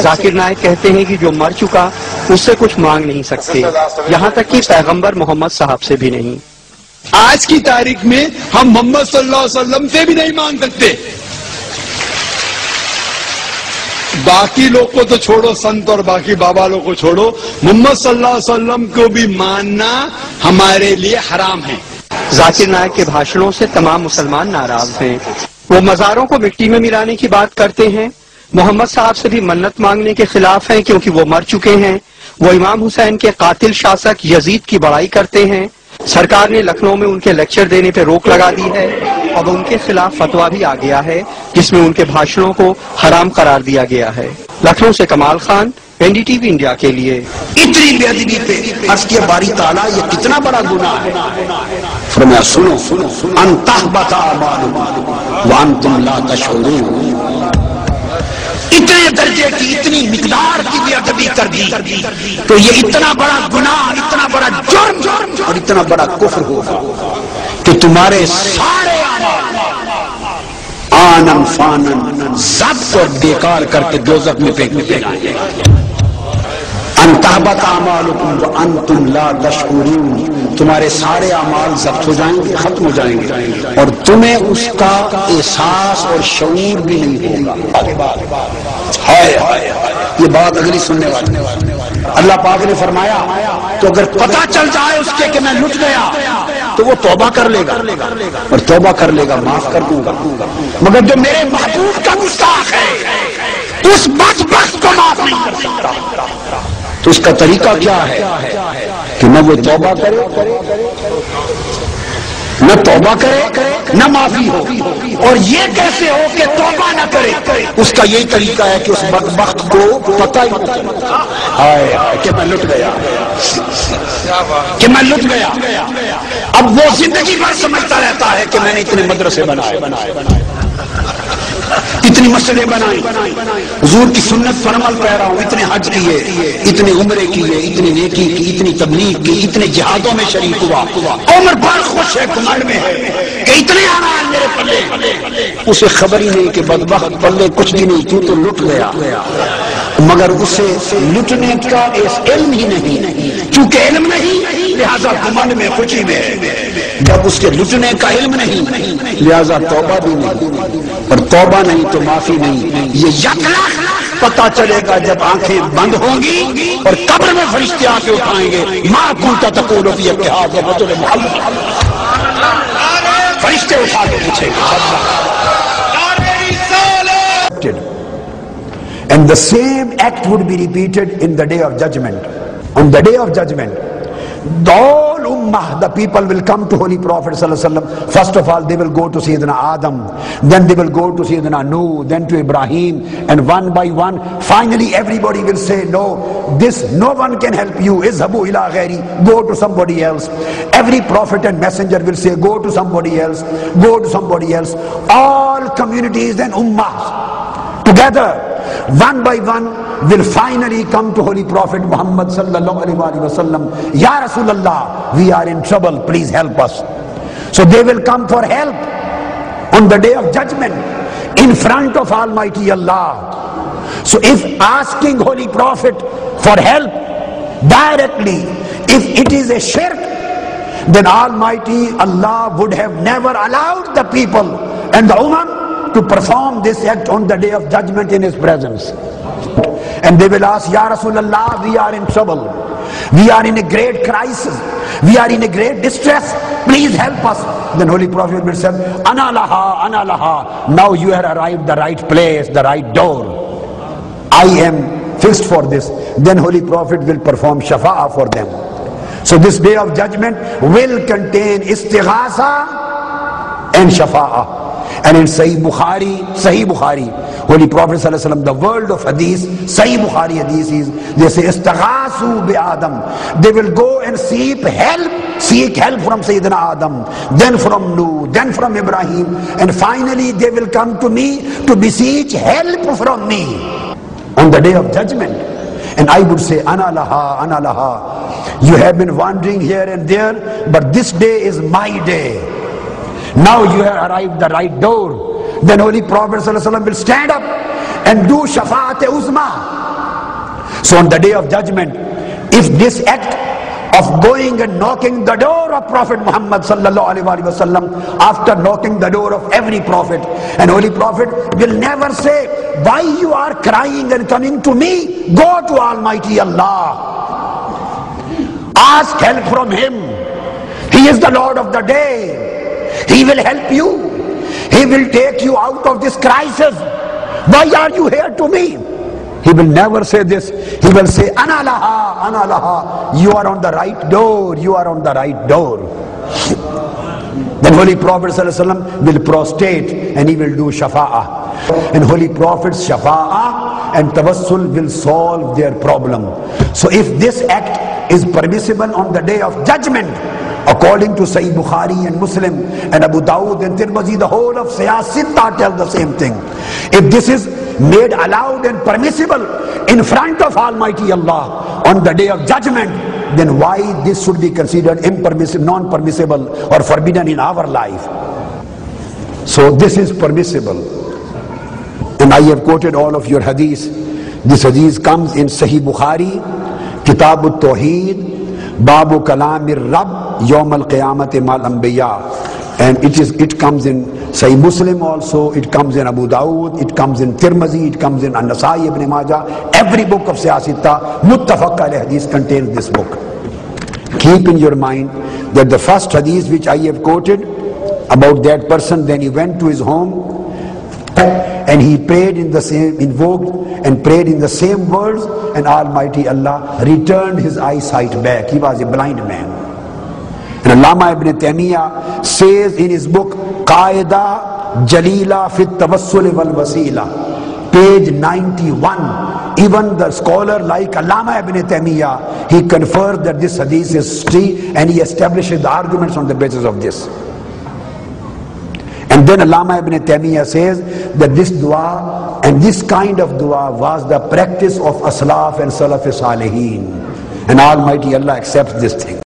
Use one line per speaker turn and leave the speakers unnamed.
ذاکر نائک کہتے ہیں کہ جو مر چکا اس سے کچھ مانگ نہیں سکتے، یہاں تک کہ پیغمبر محمد صاحب سے بھی نہیں۔
آج کی تاریخ میں ہم محمد صلی اللہ علیہ وسلم سے بھی نہیں مانگ سکتے۔ باقی لوگ کو تو چھوڑو، سنت اور باقی بابا لوگ کو چھوڑو، محمد صلی اللہ علیہ وسلم کو بھی ماننا ہمارے لیے حرام ہے۔
ذاکر نائک کے بھاشنوں سے تمام مسلمان ناراض ہیں۔ وہ مزاروں کو مٹی میں ملانے کی بات کرتے ہیں، محمد صاحب سے بھی منت مانگنے کے خلاف ہیں کیونکہ وہ مر چکے ہیں۔ وہ امام حسین کے قاتل شاسک یزید کی بڑائی کرتے ہیں۔ سرکار نے لکھنؤ میں ان کے لیکچر دینے پہ روک لگا دی ہے۔ اب ان کے خلاف فتویٰ بھی آ گیا ہے جس میں ان کے بھاشنوں کو حرام قرار دیا گیا ہے۔ لکھنؤ سے کمال خان، NDTV انڈیا کے لیے۔
اتنی بے ادبی پہ عرض کیا باری تعالیٰ یہ کتنا بڑا گناہ ہے۔ فرمایا سنو ان تحبط اعمالکم وانتم لا تشعرون۔ اتنے درجے کی، اتنی مقدار کی بے ادبی کر دی تو یہ اتنا بڑا گناہ، اتنا بڑا جرم اور اتنا بڑا کفر ہوگا کہ تمہارے سارے آنن فانن ضبط اور بیکار کر کے دوزخ میں پھینک دے گے۔ ان تحبط اعمالکم وانتم لا تشعرون، تمہارے سارے اعمال ضبط ہو جائیں گے، ختم ہو جائیں گے اور تمہیں اس کا احساس اور شعور بھی نہیں ہوگا۔ یہ بات اگلی سننے والی۔ اللہ پاک نے فرمایا تو اگر پتہ چل جائے اس کے کہ میں لٹ گیا تو وہ توبہ کر لے گا اور توبہ کر لے گا، معاف کر دوں گا، مگر جو میرے محبوب کا گستاخ ہے اس بدبخت کو معاف نہیں کر سکتا۔ تو اس کا طریقہ کیا ہے کہ نہ وہ توبہ کرے، نہ توبہ کرے نہ معافی ہو، اور یہ کیسے ہو کہ توبہ نہ کرے؟ اس کا یہی طریقہ ہے کہ اس بدبخت کو پتہ ہی نہ چلے کہ میں لٹ گیا، کہ میں لٹ گیا۔ اب وہ زندگی بھر سمجھتا رہتا ہے کہ میں نے اتنے مدرسے بنائے، اتنی مسجدیں بنائی، حضور کی سنت پر عمل کر رہا ہوں، اتنے حج کیے، اتنے عمرے کیے، اتنی نیکی کی، اتنی تبلیغ کی، اتنے جہادوں میں شریک ہوا، عمر بھر خوش ہے، گھمنڈ میں ہے کہ اتنے اعمال میرے پلے۔ اسے خبر ہی نہیں کہ بدبخت پلے کچھ بھی نہیں، تو لٹ گیا، مگر اسے لٹنے کا علم ہی نہیں، چونکہ علم نہیں لہذا گھمنڈ میں، خوشی میں۔ جب اس کے لٹنے کا علم نہیں لہذا توبہ بھی نہیں، اور توبہ نہیں تو معافی نہیں۔ یہ یکلخ پتہ چلے گا جب آنکھیں بند ہوں گی اور قبر میں فرشتے آ کے اٹھائیں گے، ما کنت تقول فی اتحاد الرجل محمد، فرشتے اٹھا کے پوچھیں گے۔
And the same act would be repeated in the day of judgment. On the day of judgment, the whole ummah, the people will come to Holy Prophet ﷺ. First of all, they will go to Sayyidina Adam, then they will go to Sayyidina Nuh, then to Ibrahim, and one by one, finally everybody will say, no, this no one can help you, izhabu ila ghairi, go to somebody else. Every prophet and messenger will say, go to somebody else, go to somebody else. All communities and ummahs together, one by one, will finally come to Holy Prophet Muhammad sallallahu alaihi wasallam. Ya Rasulullah, we are in trouble, please help us. So they will come for help on the day of judgment in front of Almighty Allah. So if asking Holy Prophet for help directly, if it is a shirk, then Almighty Allah would have never allowed the people and the Ummah to perform this act on the day of judgment in His presence. And they will ask, Ya Rasulullah, we are in trouble, we are in a great crisis, we are in a great distress, please help us. Then Holy Prophet will say, Ana laha, Ana laha, now you have arrived the right place, the right door, I am fixed for this. Then Holy Prophet will perform shafa'ah for them. So this day of judgment will contain istighasa and shafa'ah. And in Sahih Bukhari, Holy Prophet ﷺ, the world of hadith, Sahih Bukhari hadith is, they say, istaghasu bi Adam. They will go and seek help from Sayyidina Adam, then from Nuh, then from Ibrahim, and finally they will come to me to beseech help from me on the day of judgment. And I would say, Ana laha, Ana laha. You have been wandering here and there, but this day is my day. Now you have arrived the right door. Then Holy Prophet ﷺ will stand up and do shafa'at uzma. So on the day of judgment, if this act of going and knocking the door of Prophet Muhammad sallallahu alaihi wasallam, after knocking the door of every prophet, and Holy Prophet will never say, why you are crying and coming to me? Go to Almighty Allah. Ask help from Him. He is the Lord of the day. He will help you. He will take you out of this crisis. Why are you here to me? He will never say this. He will say, Ana laha, Ana laha. You are on the right door. You are on the right door. Then Holy Prophet ﷺ will prostrate and he will do shafa'ah. And Holy Prophet's shafa'ah and tawassul will solve their problem. So if this act is permissible on the day of judgment, according to Sahih Bukhari and Muslim and Abu Dawud and Tirmidhi, the whole of Siyasitta tell the same thing. If this is made allowed and permissible in front of Almighty Allah on the day of judgment, then why this should be considered impermissible, non-permissible or forbidden in our life? So this is permissible. And I have quoted all of your hadith. This hadith comes in Sahih Bukhari, Kitab al-Tawheed, Babu Kalamir Rab, Yawm al-Qiyamati mal Anbiya. And it comes in Sahih Muslim also, it comes in Abu Dawud, it comes in Tirmidhi, it comes in An-Nasai ibn Majah. Every book of Siyasitta, Muttafaq alayh hadith contains this book. Keep in your mind that the first hadith which I have quoted about that person, then he went to his home and he prayed in the same, invoked and prayed in the same words, and Almighty Allah returned his eyesight back. He was a blind man. And Allama ibn Taymiyyah says in his book Qaida Jalila Fit Tawassul wal Wasila, page 91, even the scholar like Allama ibn Taymiyyah, he confirmed that this hadith is true and he establishes the arguments on the basis of this. And then Allama ibn Taymiyyah says that this dua and this kind of dua was the practice of Aslaf and Salaf Salihin, and Almighty Allah accepts this thing.